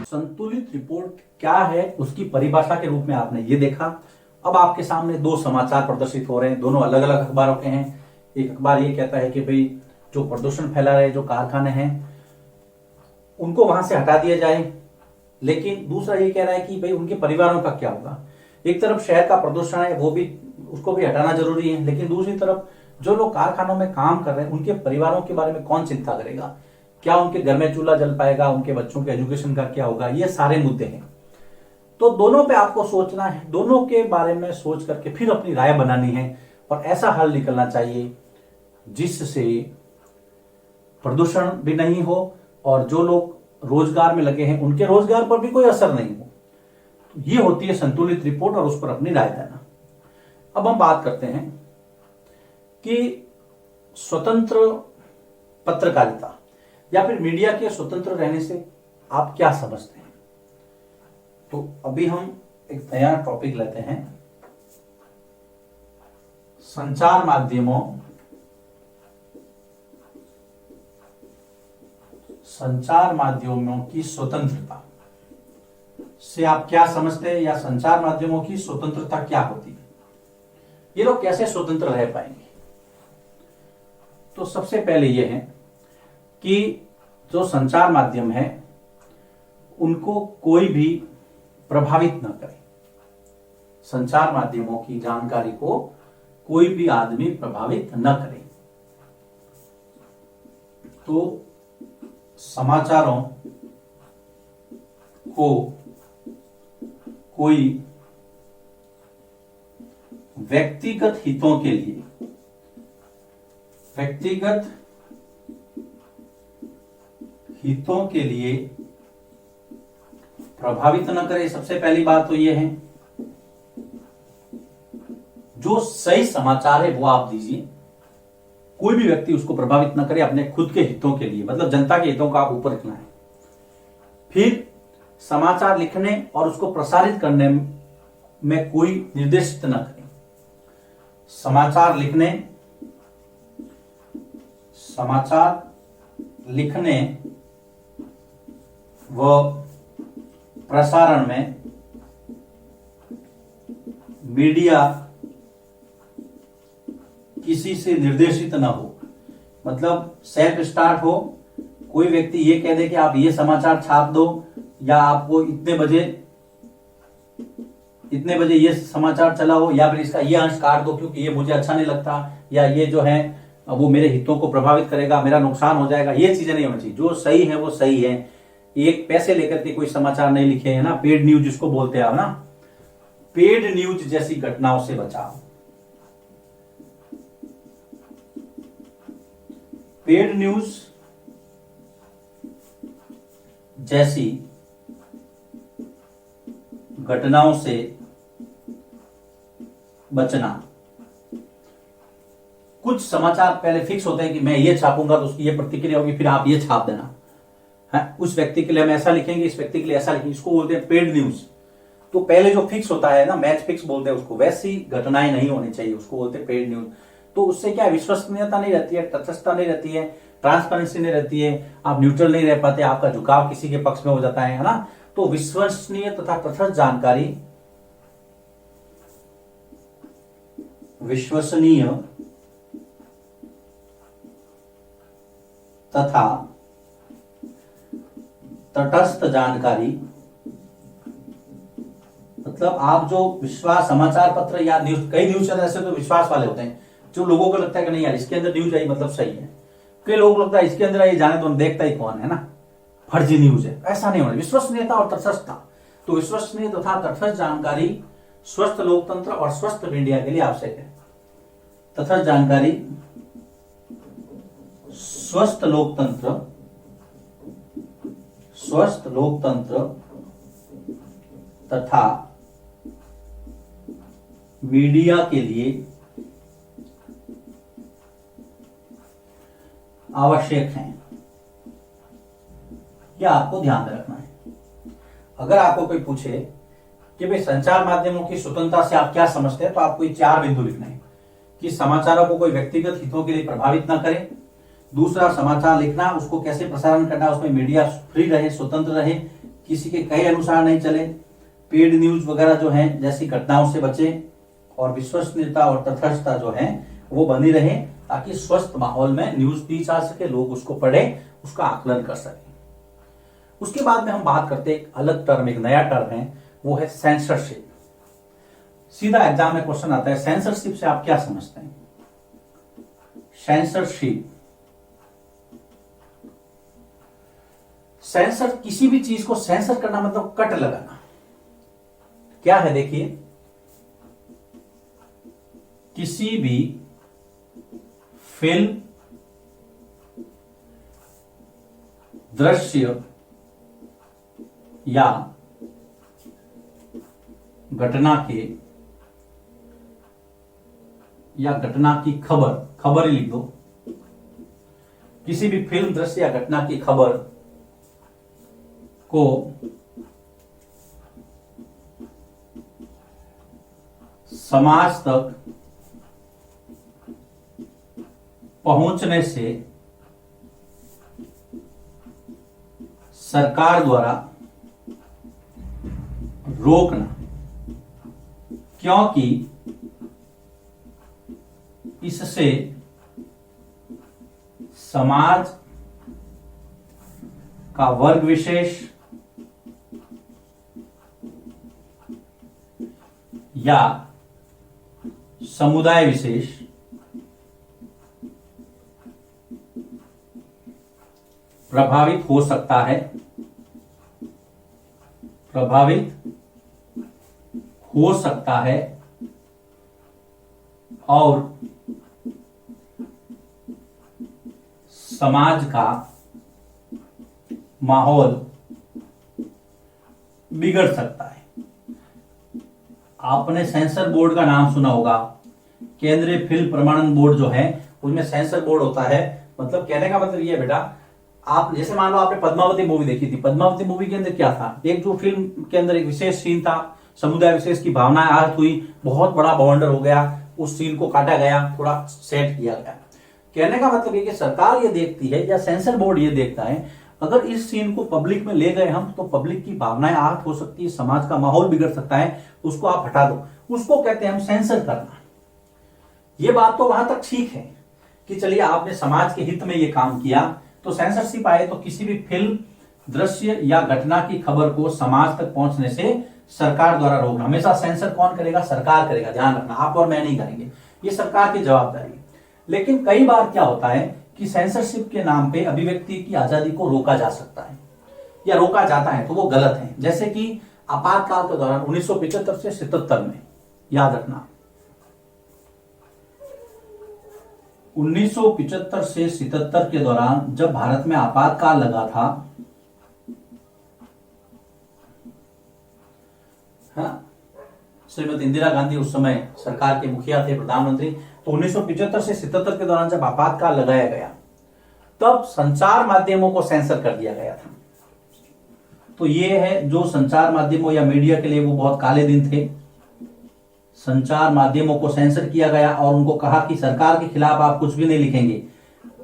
संतुलित रिपोर्ट क्या है उसकी परिभाषा के रूप में आपने ये देखा। अब आपके सामने दो समाचार प्रदर्शित हो रहे हैं, दोनों अलग अलग अखबारों के हैं। एक अखबार ये कहता है कि भाई जो प्रदूषण फैला रहे जो कारखाने हैं उनको वहां से हटा दिया जाए, लेकिन दूसरा ये कह रहा है कि भाई उनके परिवारों का क्या होगा। एक तरफ शहर का प्रदूषण है वो भी, उसको भी हटाना जरूरी है, लेकिन दूसरी तरफ जो लोग कारखानों में काम कर रहे हैं उनके परिवारों के बारे में कौन चिंता करेगा, क्या उनके घर में चूल्हा जल पाएगा, उनके बच्चों के एजुकेशन का क्या होगा, ये सारे मुद्दे हैं। तो दोनों पे आपको सोचना है, दोनों के बारे में सोच करके फिर अपनी राय बनानी है और ऐसा हल निकलना चाहिए जिससे प्रदूषण भी नहीं हो और जो लोग रोजगार में लगे हैं उनके रोजगार पर भी कोई असर नहीं हो। ये होती है संतुलित रिपोर्ट और उस पर अपनी राय देना। अब हम बात करते हैं कि स्वतंत्र पत्रकारिता या फिर मीडिया के स्वतंत्र रहने से आप क्या समझते हैं। तो अभी हम एक नया टॉपिक लेते हैं, संचार माध्यमों की स्वतंत्रता से आप क्या समझते हैं, या संचार माध्यमों की स्वतंत्रता क्या होती है, ये लोग कैसे स्वतंत्र रह पाएंगे। तो सबसे पहले यह है कि जो संचार माध्यम है उनको कोई भी प्रभावित न करे। संचार माध्यमों की जानकारी को कोई भी आदमी प्रभावित न करे। तो समाचारों को कोई व्यक्तिगत हितों के लिए, प्रभावित न करे। सबसे पहली बात तो यह है जो सही समाचार है वो आप दीजिए, कोई भी व्यक्ति उसको प्रभावित न करे अपने खुद के हितों के लिए, मतलब जनता के हितों का आप ऊपर रखना है। फिर समाचार लिखने और उसको प्रसारित करने में कोई निर्देशित न करें। समाचार लिखने व प्रसारण में मीडिया किसी से निर्देशित ना हो, मतलब सेल्फ स्टार्ट हो। कोई व्यक्ति ये कह दे कि आप ये समाचार छाप दो या आपको इतने बजे ये समाचार चलाओ, या फिर इसका ये अंश काट दो क्योंकि ये मुझे अच्छा नहीं लगता, या ये जो है वो मेरे हितों को प्रभावित करेगा, मेरा नुकसान हो जाएगा। ये चीजें नहीं होनी चाहिए। जो सही है वो सही है। एक पैसे लेकर के कोई समाचार नहीं लिखे है ना, पेड न्यूज जिसको बोलते हैं ना, पेड न्यूज जैसी घटनाओं से बचाओ। पेड न्यूज जैसी घटनाओं से बचना। कुछ समाचार पहले फिक्स होते हैं कि मैं ये छापूंगा तो उसकी ये प्रतिक्रिया होगी, फिर आप ये छाप देना है। उस व्यक्ति के लिए हम ऐसा लिखेंगे, इस व्यक्ति के लिए ऐसा लिखेंगे, इसको बोलते हैं पेड न्यूज। तो पहले जो फिक्स होता है ना, मैच फिक्स बोलते हैं उसको, वैसी घटनाएं नहीं होनी चाहिए, उसको बोलते हैं पेड न्यूज। तो उससे क्या विश्वसनीयता नहीं रहती है, तटस्थता नहीं रहती है, ट्रांसपेरेंसी नहीं रहती है, आप न्यूट्रल नहीं रह पाते, आपका झुकाव किसी के पक्ष में हो जाता है ना। तो विश्वसनीय तथा तटस्थ जानकारी, विश्वसनीय तथा तटस्थ जानकारी, मतलब आप जो विश्वास, समाचार पत्र या न्यूज, कई न्यूज चैनल ऐसे तो विश्वास वाले होते हैं जो लोगों को लगता है कि नहीं यार इसके अंदर न्यूज आई मतलब सही है। कई लोगों को लगता है इसके अंदर आई जाने तो देखता ही कौन है ना, फर्जी न्यूज है। ऐसा नहीं होना। विश्वसनीयता और तटस्थता। तो विश्वसनीय तथा तटस्थ जानकारी स्वस्थ लोकतंत्र और स्वस्थ मीडिया के लिए आवश्यक है। तटस्थ जानकारी स्वस्थ लोकतंत्र तथा मीडिया के लिए आवश्यक हैं। यह आपको ध्यान में रखना है। अगर आपको कोई पूछे कि भाई संचार माध्यमों की स्वतंत्रता से आप क्या समझते हैं, तो आपको ये 4 बिंदु लिखना है कि समाचारों को कोई व्यक्तिगत हितों के लिए प्रभावित ना करे, दूसरा, समाचार लिखना, उसको कैसे प्रसारण करना, उसमें मीडिया फ्री रहे, स्वतंत्र रहे, किसी के कहे अनुसार नहीं चले, पेड न्यूज वगैरह जो है जैसी घटनाओं से बचे, और विश्वसनीयता और तटस्थता जो है वो बनी रहे, ताकि स्वस्थ माहौल में न्यूज पीस आ सके, लोग उसको पढ़े, उसका आकलन कर सके। उसके बाद में हम बात करते हैं एक अलग टर्म, एक नया टर्म है, वो है सेंसरशिप। सीधा एग्जाम में क्वेश्चन आता है, सेंसरशिप से आप क्या समझते हैं? सेंसरशिप, सेंसर, किसी भी चीज को सेंसर करना मतलब कट लगाना। क्या है देखिए, किसी भी फिल्म, दृश्य या घटना के, या घटना की खबर, खबर ही लिख दो, किसी भी फिल्म, दृश्य या घटना की खबर को समाज तक पहुंचने से सरकार द्वारा रोकना, क्योंकि इससे समाज का वर्ग विशेष या समुदाय विशेष प्रभावित हो सकता है, प्रभावित हो सकता है, और समाज का माहौल बिगड़ सकता है। आपने सेंसर बोर्ड का नाम सुना होगा, केंद्रीय फिल्म प्रमाणन बोर्ड जो है उसमें सेंसर बोर्ड होता है। मतलब कहने का मतलब ये है बेटा, आप जैसे मान लो आपने पद्मावती मूवी देखी थी, पद्मावती मूवी के अंदर क्या था, एक जो फिल्म के अंदर एक विशेष सीन था, समुदाय विशेष की भावनाएं आहत हुई, बहुत बड़ा बवंडर हो गया, उस सीन को काटा गया, थोड़ा सेट किया गया। कहने का मतलब ये कि सरकार ये देखती है या सेंसर बोर्ड ये देखता है, अगर इस सीन को पब्लिक में ले गए हम तो पब्लिक की भावनाएं आहत हो सकती है, समाज का माहौल बिगड़ सकता है, उसको आप हटा दो, उसको कहते हैं हम सेंसर करना। ये बात तो वहां तक ठीक है कि चलिए आपने समाज के हित में ये काम किया, तो सेंसरशिप आए तो किसी भी फिल्म, दृश्य या घटना की खबर को समाज तक पहुंचने से सरकार द्वारा रोकना। हमेशा सेंसर कौन करेगा? सरकार करेगा, ध्यान रखना, आप और मैं नहीं करेंगे, ये सरकार की जवाबदारी है। लेकिन कई बार क्या होता है कि सेंसरशिप के नाम पे अभिव्यक्ति की आजादी को रोका जा सकता है या रोका जाता है, तो वो गलत है। जैसे कि आपातकाल के दौरान 1975 से 77 में, याद रखना, 1975 से 77 के दौरान जब भारत में आपातकाल लगा था, है ना, श्रीमती इंदिरा गांधी उस समय सरकार के मुखिया थे, प्रधानमंत्री, तो 1975 से 77 के दौरान जब आपातकाल लगाया गया तब संचार माध्यमों को सेंसर कर दिया गया था। तो ये है जो संचार माध्यमों या मीडिया के लिए वो बहुत काले दिन थे। संचार माध्यमों को सेंसर किया गया और उनको कहा कि सरकार के खिलाफ आप कुछ भी नहीं लिखेंगे,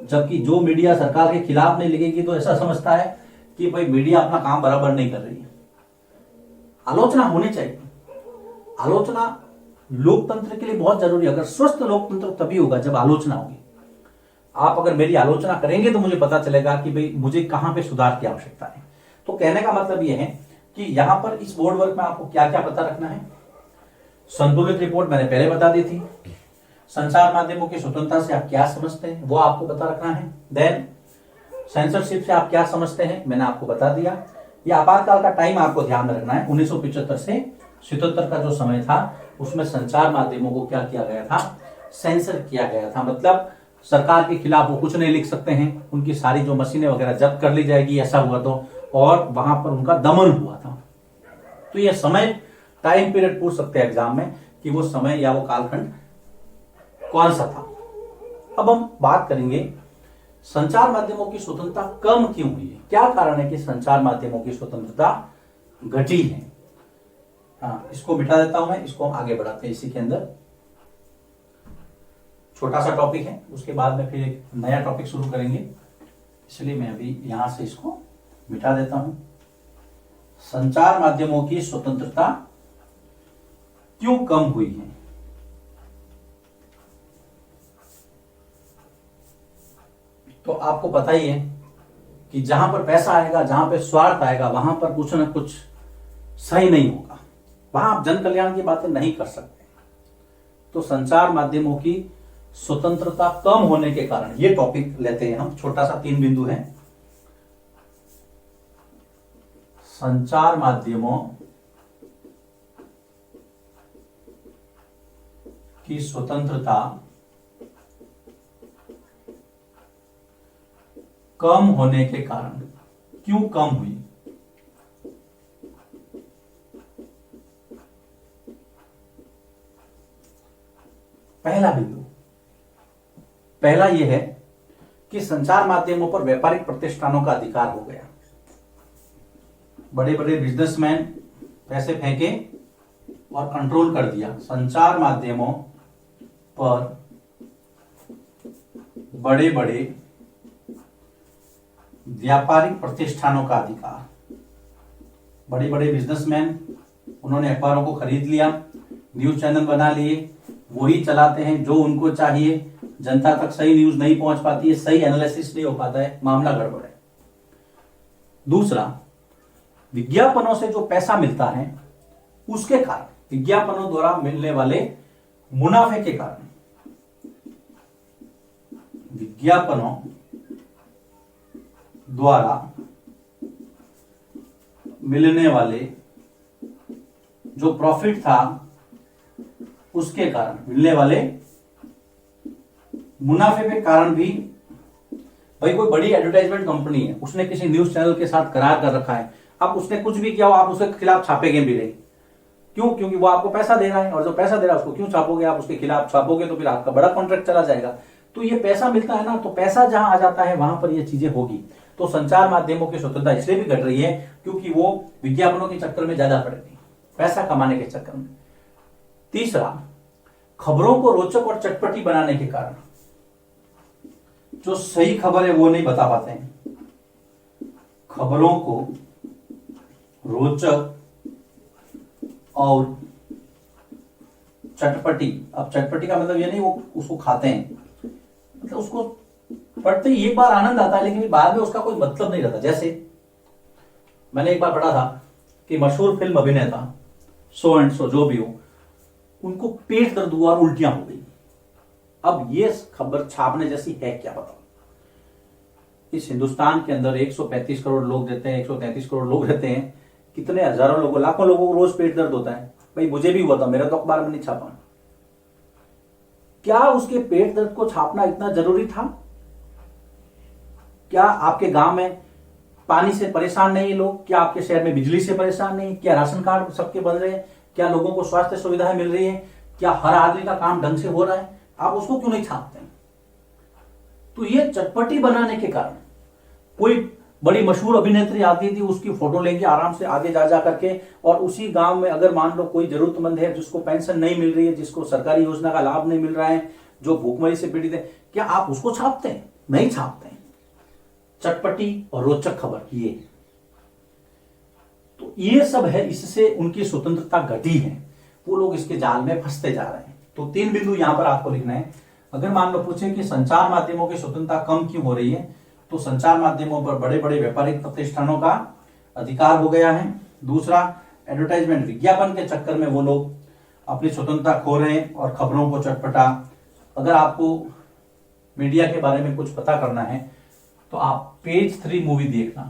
जबकि जो मीडिया सरकार के खिलाफ नहीं लिखेगी तो ऐसा समझता है कि भाई मीडिया अपना काम बराबर नहीं कर रही है। आलोचना होनी चाहिए, आलोचना लोकतंत्र के लिए बहुत जरूरी है। अगर स्वस्थ लोकतंत्र तभी होगा जब आलोचना होगी। आप अगर मेरी आलोचना करेंगे तो मुझे पता चलेगा कि भाई मुझे कहां पे सुधार की आवश्यकता है। तो कहने का मतलब यह है कि यहां पर इस बोर्ड वर्क में आपको क्या क्या पता रखना है। संतुलित रिपोर्ट मैंने पहले बता दी थी। संचार माध्यमों की स्वतंत्रता से आप क्या समझते हैं वो आपको पता रखना है। देन सेंसरशिप से आप क्या समझते हैं मैंने आपको बता दिया। ये आपातकाल का टाइम आपको ध्यान में रखना है। 1975 से 77 का जो समय था उसमें संचार माध्यमों को क्या किया गया था? सेंसर किया गया था। मतलब सरकार के खिलाफ वो कुछ नहीं लिख सकते हैं, उनकी सारी जो मशीनें वगैरह जब्त कर ली जाएगी, ऐसा हुआ तो, और वहां पर उनका दमन हुआ था। तो ये समय, टाइम पीरियड पूछ सकते हैं एग्जाम में कि वो समय या वो कालखंड कौन सा था। अब हम बात करेंगे संचार माध्यमों की स्वतंत्रता कम क्यों हुई है, क्या कारण है कि संचार माध्यमों की स्वतंत्रता घटी है। हाँ, इसको मिटा देता हूं मैं, इसको हम आगे बढ़ाते हैं। इसी के अंदर छोटा सा टॉपिक है, उसके बाद में फिर एक नया टॉपिक शुरू करेंगे, इसलिए मैं अभी यहां से इसको मिटा देता हूं। संचार माध्यमों की स्वतंत्रता क्यों कम हुई है? तो आपको पता ही है कि जहां पर पैसा आएगा, जहां पर स्वार्थ आएगा, वहां पर कुछ ना कुछ सही नहीं होगा, वहां आप जन कल्याण की बातें नहीं कर सकते। तो संचार माध्यमों की स्वतंत्रता कम होने के कारण, ये टॉपिक लेते हैं हम, छोटा सा 3 बिंदु है। संचार माध्यमों की स्वतंत्रता कम होने के कारण क्यों कम हुई? पहला बिंदु, पहला यह है कि संचार माध्यमों पर व्यापारिक प्रतिष्ठानों का अधिकार हो गया। बड़े बड़े बिजनेसमैन पैसे फेंके और कंट्रोल कर दिया। संचार माध्यमों पर बड़े बड़े व्यापारिक प्रतिष्ठानों का अधिकार, बड़े बड़े बिजनेसमैन, उन्होंने अखबारों को खरीद लिया, न्यूज चैनल बना लिए, वही चलाते हैं जो उनको चाहिए, जनता तक सही न्यूज नहीं पहुंच पाती है, सही एनालिसिस नहीं हो पाता है, मामला गड़बड़ है। दूसरा, विज्ञापनों से जो पैसा मिलता है उसके कारण, विज्ञापनों द्वारा मिलने वाले मुनाफे के कारण, विज्ञापनों द्वारा मिलने वाले जो प्रॉफिट था उसके कारण, मिलने वाले मुनाफे के कारण भी, भाई कोई बड़ी एडवर्टाइजमेंट कंपनी है, उसने किसी न्यूज चैनल के साथ करार कर रखा है, अब उसने कुछ भी किया हो आप उसके खिलाफ छापेंगे भी नहीं। क्यों? क्योंकि वो आपको पैसा दे रहा है, और जो पैसा दे रहा है उसको क्यों छापोगे? आप उसके खिलाफ छापोगे तो फिर आपका बड़ा कॉन्ट्रैक्ट चला जाएगा। तो ये पैसा मिलता है ना, तो पैसा जहां आ जाता है वहां पर ये चीजें होगी। तो संचार माध्यमों की स्वतंत्रता इसलिए भी घट रही है क्योंकि वो विज्ञापनों के चक्कर में ज्यादा पड़ेगी, पैसा कमाने के चक्कर में। तीसरा, खबरों को रोचक और चटपटी बनाने के कारण जो सही खबर है वो नहीं बता पाते हैं। खबरों को रोचक और चटपटी, अब चटपटी का मतलब ये नहीं वो उसको खाते हैं, मतलब उसको पढ़ते ही एक बार आनंद आता है लेकिन बाद में उसका कोई मतलब नहीं रहता। जैसे मैंने एक बार पढ़ा था कि मशहूर फिल्म अभिनेता सो एंड सो जो भी हो, उनको पेट दर्द हुआ और उल्टियां हो गई। अब ये खबर छापने जैसी है क्या? बताओ। इस हिंदुस्तान के अंदर 135 करोड़ लोग रहते हैं, 133 करोड़ लोग रहते हैं, कितने हजारों लोगों, लाखों लोगों को रोज पेट दर्द होता है। भाई मुझे भी हुआ था, मेरा तो अखबार में नहीं छापा। क्या उसके पेट दर्द को छापना इतना जरूरी था? क्या आपके गांव में पानी से परेशान नहीं लोग? क्या आपके शहर में बिजली से परेशान नहीं? क्या राशन कार्ड सबके बन रहे हैं? क्या लोगों को स्वास्थ्य सुविधाएं मिल रही है? क्या हर आदमी का काम ढंग से हो रहा है? आप उसको क्यों नहीं छापते? तो ये चटपटी बनाने के कारण, कोई बड़ी मशहूर अभिनेत्री आती थी, उसकी फोटो लेंगे आराम से आगे जा जा करके, और उसी गांव में अगर मान लो कोई जरूरतमंद है जिसको पेंशन नहीं मिल रही है, जिसको सरकारी योजना का लाभ नहीं मिल रहा है, जो भूखमरी से पीड़ित है, क्या आप उसको छापते हैं? नहीं छापते हैं। चटपटी और रोचक खबर ये, तो ये सब है, इससे उनकी स्वतंत्रता घटी है, वो लोग इसके जाल में फंसते जा रहे हैं। तो 3 बिंदु यहां पर आपको लिखना है। अगर मान लो पूछे कि संचार माध्यमों की स्वतंत्रता कम क्यों हो रही है, तो संचार माध्यमों पर बड़े बड़े व्यापारिक प्रतिष्ठानों का अधिकार हो गया है। दूसरा, एडवर्टाइजमेंट, विज्ञापन के चक्कर में वो लोग अपनी स्वतंत्रता खो रहे हैं और खबरों को चटपटा। अगर आपको मीडिया के बारे में कुछ पता करना है तो आप पेज 3 मूवी देखना।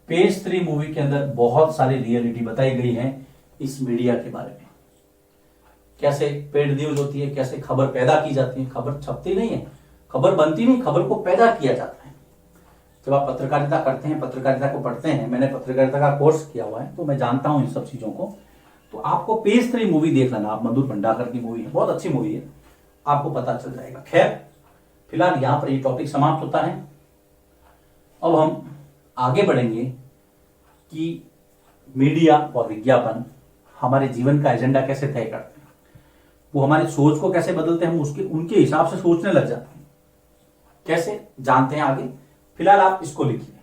पेज 3 मूवी के अंदर बहुत सारी रियलिटी बताई गई है इस मीडिया के बारे में, कैसे पेड न्यूज होती है, कैसे खबर पैदा की जाती है। खबर छपती नहीं है, खबर बनती नहीं, खबर को पैदा किया जाता है। जब आप पत्रकारिता करते हैं, पत्रकारिता को पढ़ते हैं, मैंने पत्रकारिता का कोर्स किया हुआ है तो मैं जानता हूं इन सब चीजों को। तो आपको पेज 3 मूवी देख लेना, आप मधुर भंडाकर की मूवी है, बहुत अच्छी मूवी है, आपको पता चल जाएगा। खैर, फिलहाल यहां पर ये टॉपिक समाप्त होता है। अब हम आगे बढ़ेंगे कि मीडिया और विज्ञापन हमारे जीवन का एजेंडा कैसे तय करते हैं। वो हमारी सोच को कैसे बदलते हैं, हम उसके उनके हिसाब से सोचने लग जाते हैं। कैसे जानते हैं आगे, फिलहाल आप इसको लिखिए।